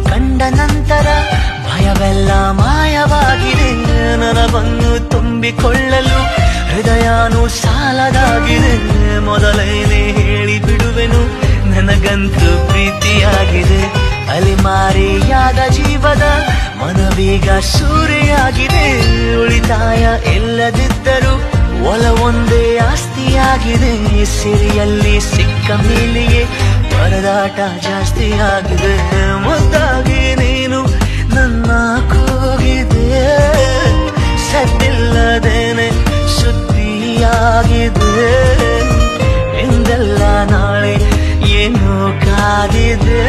ಕಂಡ ನಂತರ ಭಯವೆಲ್ಲ ಮಾಯವಾಗಿದೆ. ನನವನ್ನು ತುಂಬಿಕೊಳ್ಳಲು ಹೃದಯನೂ ಸಾಲದಾಗಿದೆ. ಮೊದಲೇನೆ ಹೇಳಿ ಬಿಡುವೆನು, ನನಗಂತೂ ಪ್ರೀತಿಯಾಗಿದೆ. ಅಲಿಮಾರಿಯಾದ ಜೀವದ ಮನವೀಗ ಸೂರೆಯಾಗಿದೆ. ಉಳಿತಾಯ ಇಲ್ಲದಿದ್ದರೂ ಒಲವೊಂದೇ ಆಸ್ತಿಯಾಗಿದೆ. ಸಿರಿಯಲ್ಲಿ ಸಿಕ್ಕ ಮೇಲೆಯೇ ಪರದಾಟ ಜಾಸ್ತಿಯಾಗಿದೆ. ಮುದ್ದಾಗಿ ನೀನು ನನ್ನ ಕೂಗಿದೆ, ಸದ್ದಿಲ್ಲದೇನೆ ಸುದ್ದಿಯಾಗಿದೆ. ಎಂದೆಲ್ಲ ನಾಳೆ ಏನೋ ಕಾದಿದೆ.